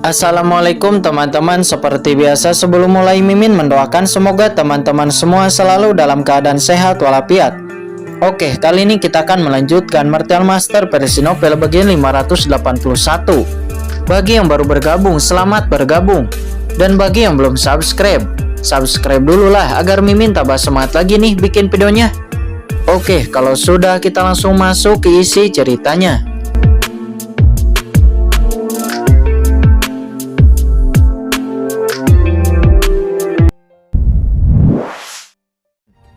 Assalamualaikum teman-teman. Seperti biasa sebelum mulai Mimin mendoakan semoga teman-teman semua selalu dalam keadaan sehat walafiat. Oke, kali ini kita akan melanjutkan Martial Master versi novel bagian 581. Bagi yang baru bergabung, selamat bergabung. Dan bagi yang belum subscribe, subscribe dulu lah agar Mimin tambah semangat lagi nih bikin videonya. Oke, kalau sudah kita langsung masuk ke isi ceritanya.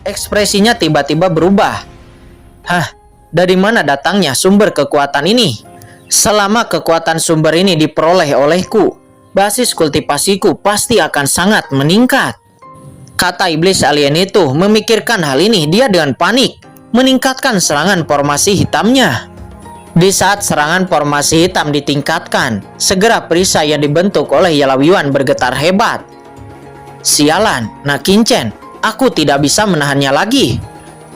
Ekspresinya tiba-tiba berubah. Hah, dari mana datangnya sumber kekuatan ini? Selama kekuatan sumber ini diperoleh olehku, basis kultivasiku pasti akan sangat meningkat. Kata iblis alien itu. Memikirkan hal ini, dia dengan panik meningkatkan serangan formasi hitamnya. Di saat serangan formasi hitam ditingkatkan, segera perisai yang dibentuk oleh Yalawiwan bergetar hebat. Sialan, Nak Kincen, aku tidak bisa menahannya lagi,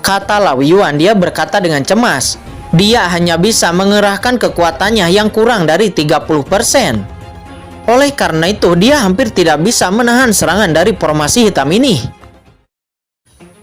kata Laoyuan. Dia berkata dengan cemas. Dia hanya bisa mengerahkan kekuatannya yang kurang dari 30%. Oleh karena itu, dia hampir tidak bisa menahan serangan dari formasi hitam ini.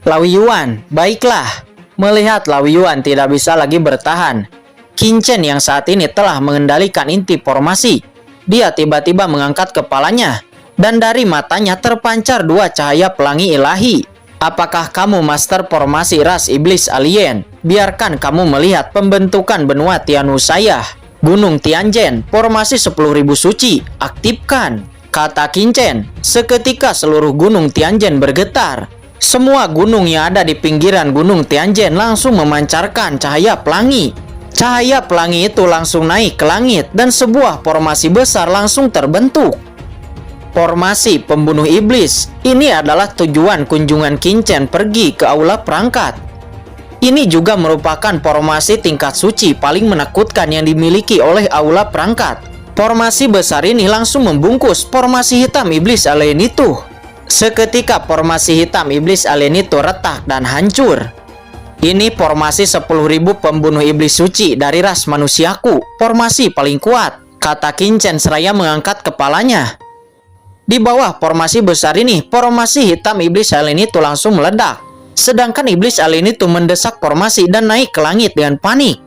Laoyuan, baiklah. Melihat Laoyuan tidak bisa lagi bertahan, Kincen yang saat ini telah mengendalikan inti formasi, dia tiba-tiba mengangkat kepalanya. Dan dari matanya terpancar dua cahaya pelangi ilahi. Apakah kamu master formasi ras iblis alien? Biarkan kamu melihat pembentukan benua Tianu saya. Gunung Tianjen, formasi 10.000 suci, aktifkan, kata Kincen. Seketika seluruh gunung Tianjen bergetar. Semua gunung yang ada di pinggiran gunung Tianjen langsung memancarkan cahaya pelangi. Cahaya pelangi itu langsung naik ke langit dan sebuah formasi besar langsung terbentuk. Formasi pembunuh iblis. Ini adalah tujuan kunjungan Kincen pergi ke aula perangkat. Ini juga merupakan formasi tingkat suci paling menakutkan yang dimiliki oleh aula perangkat. Formasi besar ini langsung membungkus formasi hitam iblis alien itu. Seketika formasi hitam iblis alien itu retak dan hancur. Ini formasi 10.000 pembunuh iblis suci dari ras manusiaku. Formasi paling kuat, kata Kincen seraya mengangkat kepalanya. Di bawah formasi besar ini, formasi hitam iblis alien itu langsung meledak. Sedangkan iblis alien itu mendesak formasi dan naik ke langit dengan panik.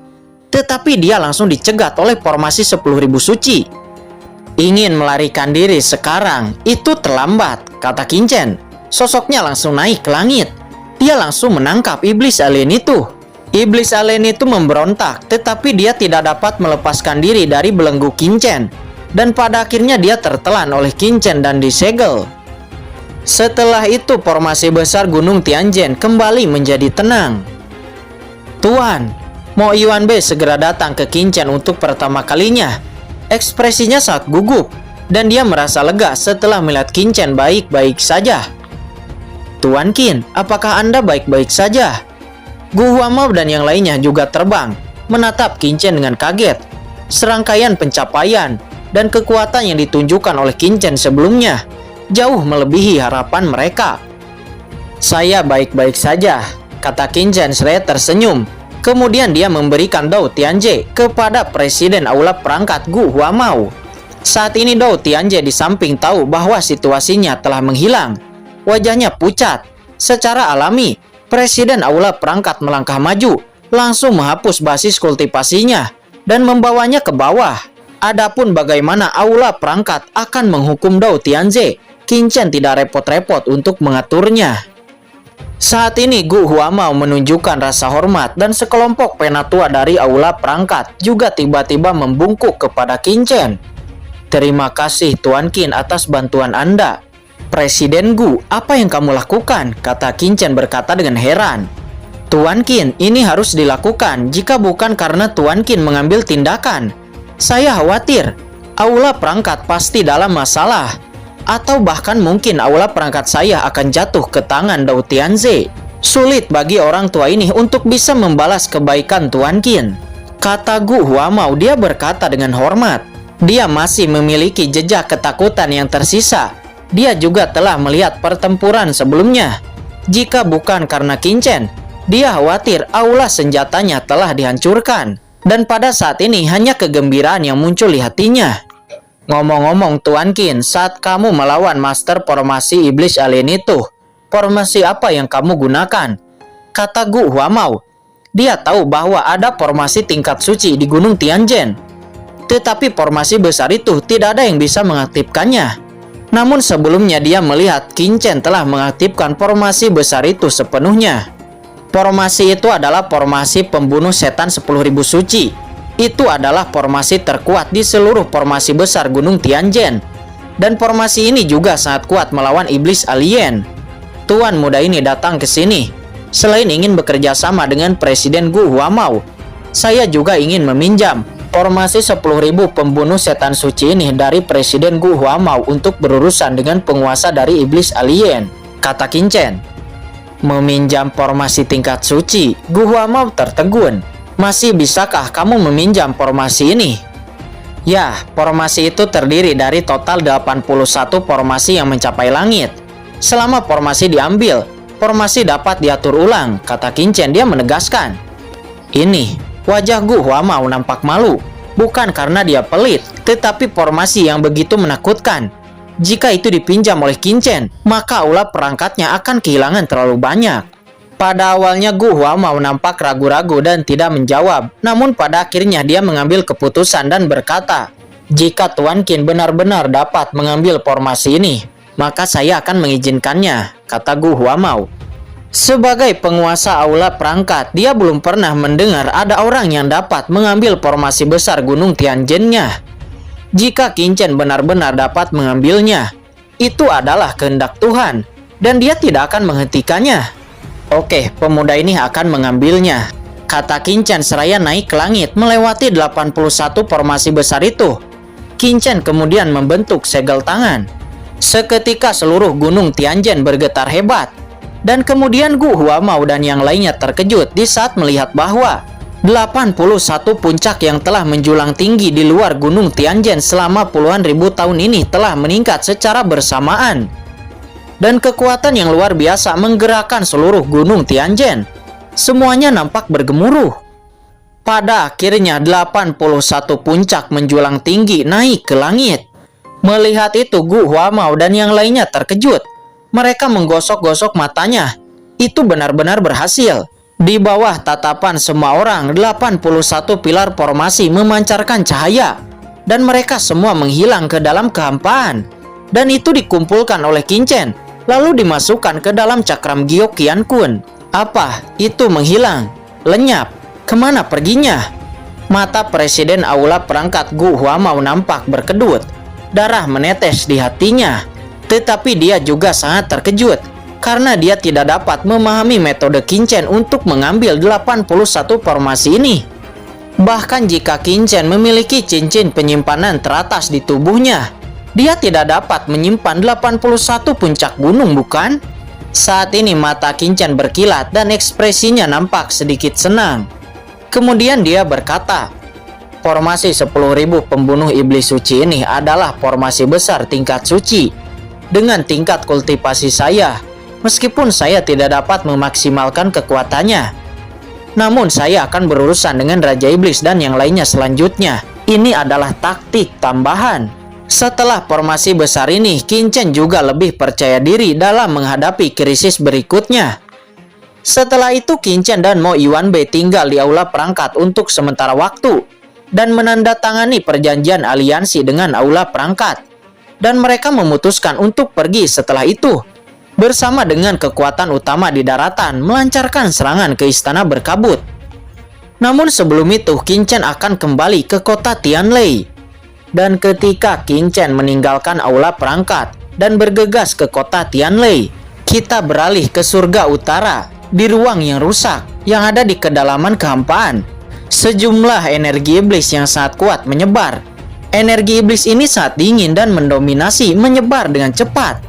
Tetapi dia langsung dicegat oleh formasi 10.000 suci. Ingin melarikan diri sekarang, itu terlambat, kata Kincen. Sosoknya langsung naik ke langit. Dia langsung menangkap iblis alien itu. Iblis alien itu memberontak, tetapi dia tidak dapat melepaskan diri dari belenggu Kincen. Dan pada akhirnya dia tertelan oleh Kincen dan disegel. Setelah itu formasi besar gunung Tianjen kembali menjadi tenang. Tuan, Mo Yuan Bei segera datang ke Kincen untuk pertama kalinya. Ekspresinya sangat gugup dan dia merasa lega setelah melihat Kincen baik-baik saja. Tuan Qin, apakah Anda baik-baik saja? Gu Huamao dan yang lainnya juga terbang, menatap Kincen dengan kaget. Serangkaian pencapaian dan kekuatan yang ditunjukkan oleh Kincen sebelumnya jauh melebihi harapan mereka. Saya baik-baik saja, kata Kincen seraya tersenyum. Kemudian dia memberikan Dou Tianjie kepada Presiden Aula Perangkat Gu Huamao. Saat ini Dou Tianjie di samping tahu bahwa situasinya telah menghilang. Wajahnya pucat. Secara alami, Presiden Aula Perangkat melangkah maju, langsung menghapus basis kultivasinya dan membawanya ke bawah. Adapun bagaimana aula perangkat akan menghukum Dou Tianjie, Kincen tidak repot-repot untuk mengaturnya. Saat ini Gu Huamao menunjukkan rasa hormat dan sekelompok penatua dari aula perangkat juga tiba-tiba membungkuk kepada Kincen. Terima kasih Tuan Qin atas bantuan Anda. Presiden Gu, apa yang kamu lakukan? Kata Kincen berkata dengan heran. Tuan Qin, ini harus dilakukan. Jika bukan karena Tuan Qin mengambil tindakan, saya khawatir aula perangkat pasti dalam masalah. Atau bahkan mungkin aula perangkat saya akan jatuh ke tangan Dou Tianjie. Sulit bagi orang tua ini untuk bisa membalas kebaikan Tuan Qin, kata Gu Huamao. Dia berkata dengan hormat. Dia masih memiliki jejak ketakutan yang tersisa. Dia juga telah melihat pertempuran sebelumnya. Jika bukan karena Kincen, dia khawatir aula senjatanya telah dihancurkan. Dan pada saat ini hanya kegembiraan yang muncul di hatinya. Ngomong-ngomong Tuan Qin, saat kamu melawan master formasi iblis alien itu, formasi apa yang kamu gunakan? Kata Gu Huamao. Dia tahu bahwa ada formasi tingkat suci di Gunung Tianjin. Tetapi formasi besar itu tidak ada yang bisa mengaktifkannya. Namun sebelumnya dia melihat Qin Chen telah mengaktifkan formasi besar itu sepenuhnya. Formasi itu adalah formasi pembunuh setan 10.000 suci. Itu adalah formasi terkuat di seluruh formasi besar Gunung Tianjin. Dan formasi ini juga sangat kuat melawan iblis alien. Tuan muda ini datang ke sini. Selain ingin bekerja sama dengan Presiden Gu Huamao, saya juga ingin meminjam formasi 10.000 pembunuh setan suci ini dari Presiden Gu Huamao untuk berurusan dengan penguasa dari iblis alien, kata Qin Chen. Meminjam formasi tingkat suci? Gu Huamao tertegun. Masih bisakah kamu meminjam formasi ini? Ya, formasi itu terdiri dari total 81 formasi yang mencapai langit. Selama formasi diambil, formasi dapat diatur ulang, kata Qin Chen. Dia menegaskan. Ini wajah Gu Huamao nampak malu, bukan karena dia pelit, tetapi formasi yang begitu menakutkan. Jika itu dipinjam oleh Qin Chen, maka aula perangkatnya akan kehilangan terlalu banyak. Pada awalnya Gu Huamao nampak ragu-ragu dan tidak menjawab, namun pada akhirnya dia mengambil keputusan dan berkata, jika Tuan Qin benar-benar dapat mengambil formasi ini, maka saya akan mengizinkannya, kata Gu Huamao. Sebagai penguasa aula perangkat, dia belum pernah mendengar ada orang yang dapat mengambil formasi besar Gunung Tianjin-nya. Jika Qin Chen benar-benar dapat mengambilnya, itu adalah kehendak Tuhan, dan dia tidak akan menghentikannya. Oke, pemuda ini akan mengambilnya, kata Qin Chen seraya naik ke langit melewati 81 formasi besar itu. Qin Chen kemudian membentuk segel tangan. Seketika seluruh Gunung Tianjin bergetar hebat. Dan kemudian Gu Huamao dan yang lainnya terkejut di saat melihat bahwa 81 puncak yang telah menjulang tinggi di luar Gunung Tianjin selama puluhan ribu tahun ini telah meningkat secara bersamaan. Dan kekuatan yang luar biasa menggerakkan seluruh Gunung Tianjin. Semuanya nampak bergemuruh. Pada akhirnya 81 puncak menjulang tinggi naik ke langit. Melihat itu Gu Huamao dan yang lainnya terkejut. Mereka menggosok-gosok matanya. Itu benar-benar berhasil. Di bawah tatapan semua orang, 81 pilar formasi memancarkan cahaya. Dan mereka semua menghilang ke dalam kehampaan. Dan itu dikumpulkan oleh Qin Chen, lalu dimasukkan ke dalam cakram Giok Qian Kun. Apa? Itu menghilang? Lenyap? Kemana perginya? Mata Presiden Aula Perangkat Gu Huamao nampak berkedut. Darah menetes di hatinya. Tetapi dia juga sangat terkejut karena dia tidak dapat memahami metode Qin Chen untuk mengambil 81 formasi ini. Bahkan jika Qin Chen memiliki cincin penyimpanan teratas di tubuhnya, dia tidak dapat menyimpan 81 puncak gunung, bukan? Saat ini mata Qin Chen berkilat dan ekspresinya nampak sedikit senang. Kemudian dia berkata, formasi 10.000 pembunuh iblis suci ini adalah formasi besar tingkat suci. Dengan tingkat kultivasi saya, meskipun saya tidak dapat memaksimalkan kekuatannya, namun saya akan berurusan dengan Raja Iblis dan yang lainnya selanjutnya. Ini adalah taktik tambahan. Setelah formasi besar ini, Qin Chen juga lebih percaya diri dalam menghadapi krisis berikutnya. Setelah itu Qin Chen dan Mo Yuanbei tinggal di aula perangkat untuk sementara waktu dan menandatangani perjanjian aliansi dengan aula perangkat. Dan mereka memutuskan untuk pergi setelah itu bersama dengan kekuatan utama di daratan melancarkan serangan ke istana berkabut. Namun sebelum itu Qin Chen akan kembali ke kota Tianlei. Dan ketika Qin Chen meninggalkan aula perangkat dan bergegas ke kota Tianlei, kita beralih ke surga utara di ruang yang rusak yang ada di kedalaman kehampaan. Sejumlah energi iblis yang sangat kuat menyebar. Energi iblis ini sangat dingin dan mendominasi, menyebar dengan cepat.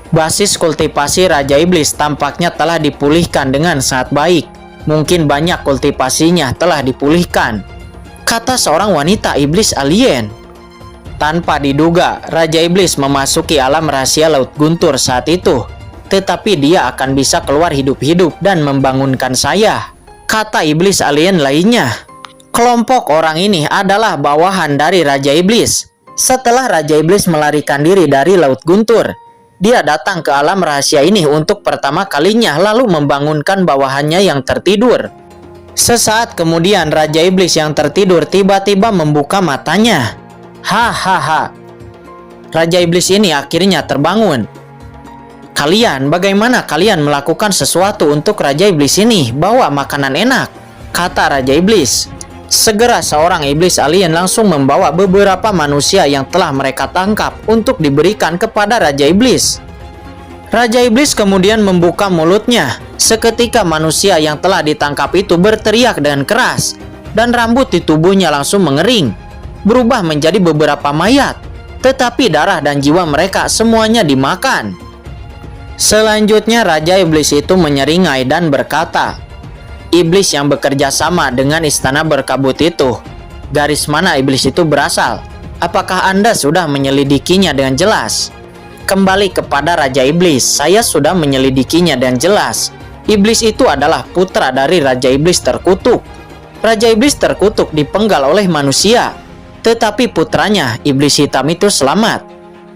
Basis kultivasi Raja Iblis tampaknya telah dipulihkan dengan sangat baik. Mungkin banyak kultivasinya telah dipulihkan, kata seorang wanita iblis alien. Tanpa diduga, Raja Iblis memasuki alam rahasia Laut Guntur saat itu. Tetapi dia akan bisa keluar hidup-hidup dan membangunkan saya, kata iblis alien lainnya. Kelompok orang ini adalah bawahan dari Raja Iblis. Setelah Raja Iblis melarikan diri dari Laut Guntur, dia datang ke alam rahasia ini untuk pertama kalinya lalu membangunkan bawahannya yang tertidur. Sesaat kemudian Raja Iblis yang tertidur tiba-tiba membuka matanya. Hahaha. Raja Iblis ini akhirnya terbangun. Kalian, bagaimana kalian melakukan sesuatu untuk Raja Iblis ini? Bawa makanan enak, kata Raja Iblis. Segera seorang iblis alien langsung membawa beberapa manusia yang telah mereka tangkap untuk diberikan kepada Raja Iblis. Raja Iblis kemudian membuka mulutnya. Seketika manusia yang telah ditangkap itu berteriak dengan keras, dan rambut di tubuhnya langsung mengering, berubah menjadi beberapa mayat, tetapi darah dan jiwa mereka semuanya dimakan. Selanjutnya Raja Iblis itu menyeringai dan berkata, "Iblis yang bekerja sama dengan istana berkabut itu, garis mana iblis itu berasal? Apakah Anda sudah menyelidikinya dengan jelas?" Kembali kepada Raja Iblis, saya sudah menyelidikinya dengan jelas. Iblis itu adalah putra dari Raja Iblis terkutuk. Raja Iblis terkutuk dipenggal oleh manusia, tetapi putranya, Iblis Hitam itu selamat.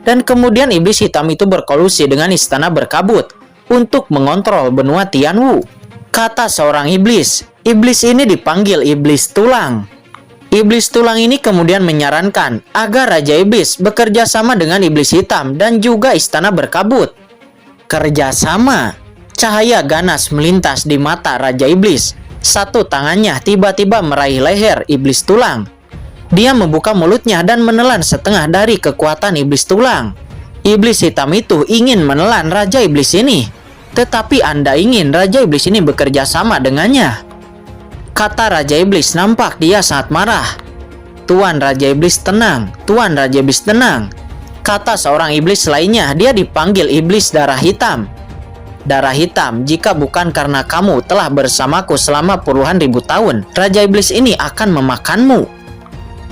Dan kemudian Iblis Hitam itu berkolusi dengan istana berkabut untuk mengontrol benua Tianwu. Kata seorang iblis, iblis ini dipanggil Iblis Tulang. Iblis Tulang ini kemudian menyarankan agar Raja Iblis bekerja sama dengan Iblis Hitam dan juga istana berkabut. Kerjasama. Cahaya ganas melintas di mata Raja Iblis. Satu tangannya tiba-tiba meraih leher Iblis Tulang. Dia membuka mulutnya dan menelan setengah dari kekuatan Iblis Tulang. Iblis Hitam itu ingin menelan Raja Iblis ini. Tetapi Anda ingin Raja Iblis ini bekerja sama dengannya, kata Raja Iblis. Nampak dia sangat marah. Tuan Raja Iblis tenang, Tuan Raja Iblis tenang, kata seorang iblis lainnya. Dia dipanggil Iblis Darah Hitam. Darah Hitam, jika bukan karena kamu telah bersamaku selama puluhan ribu tahun, Raja Iblis ini akan memakanmu,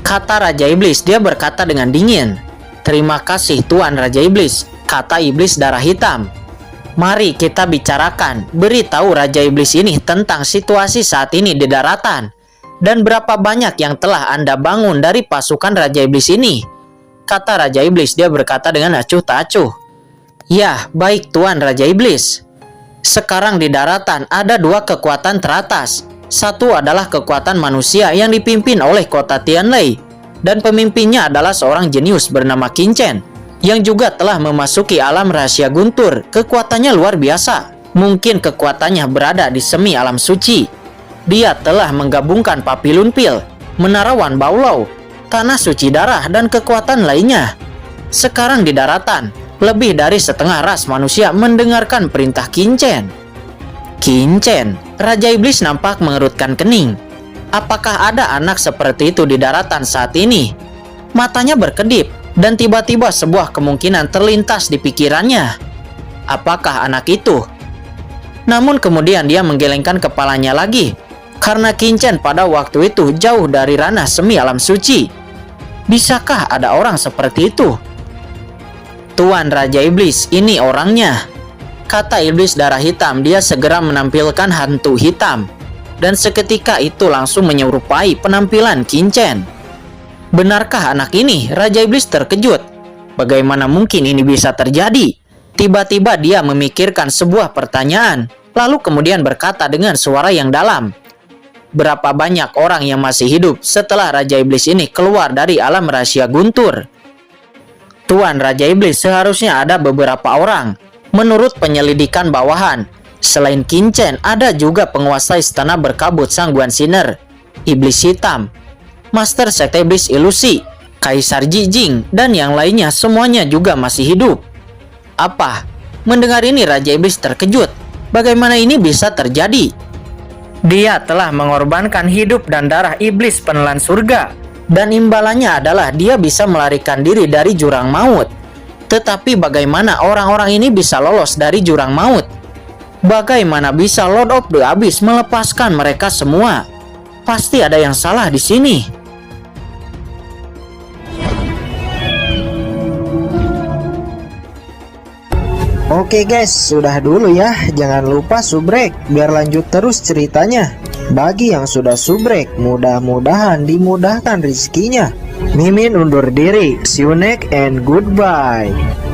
kata Raja Iblis. Dia berkata dengan dingin. Terima kasih Tuan Raja Iblis, kata Iblis Darah Hitam. Mari kita bicarakan, beritahu Raja Iblis ini tentang situasi saat ini di daratan, dan berapa banyak yang telah Anda bangun dari pasukan Raja Iblis ini, kata Raja Iblis. Dia berkata dengan acuh tak acuh. Ya, baik Tuan Raja Iblis. Sekarang di daratan ada dua kekuatan teratas. Satu adalah kekuatan manusia yang dipimpin oleh kota Tianlei, dan pemimpinnya adalah seorang jenius bernama Qin Chen, yang juga telah memasuki alam rahasia Guntur. Kekuatannya luar biasa. Mungkin kekuatannya berada di semi alam suci. Dia telah menggabungkan Papilun Pil, Menara Wan Baolau, Tanah Suci Darah, dan kekuatan lainnya. Sekarang di daratan, lebih dari setengah ras manusia mendengarkan perintah Qin Chen. Qin Chen, Raja Iblis nampak mengerutkan kening. Apakah ada anak seperti itu di daratan saat ini? Matanya berkedip. Dan tiba-tiba sebuah kemungkinan terlintas di pikirannya. Apakah anak itu? Namun kemudian dia menggelengkan kepalanya lagi, karena Qin Chen pada waktu itu jauh dari ranah semi alam suci. Bisakah ada orang seperti itu? Tuan Raja Iblis, ini orangnya, kata Iblis Darah Hitam. Dia segera menampilkan hantu hitam, dan seketika itu langsung menyerupai penampilan Qin Chen. Benarkah anak ini? Raja Iblis terkejut. Bagaimana mungkin ini bisa terjadi? Tiba-tiba dia memikirkan sebuah pertanyaan, lalu kemudian berkata dengan suara yang dalam. Berapa banyak orang yang masih hidup setelah Raja Iblis ini keluar dari alam rahasia Guntur? Tuan Raja Iblis, seharusnya ada beberapa orang. Menurut penyelidikan bawahan, selain Qin Chen, ada juga penguasa istana berkabut Sangguan Sinner, Iblis Hitam, Master Sekte Iblis Ilusi, Kaisar Jijing, dan yang lainnya semuanya juga masih hidup. Apa? Mendengar ini Raja Iblis terkejut. Bagaimana ini bisa terjadi? Dia telah mengorbankan hidup dan darah iblis penelan surga, dan imbalannya adalah dia bisa melarikan diri dari jurang maut. Tetapi bagaimana orang-orang ini bisa lolos dari jurang maut? Bagaimana bisa Lord of the Abyss melepaskan mereka semua? Pasti ada yang salah di sini. Oke guys, sudah dulu ya. Jangan lupa subrek biar lanjut terus ceritanya. Bagi yang sudah subrek, mudah-mudahan dimudahkan rezekinya. Mimin undur diri. See you next and goodbye.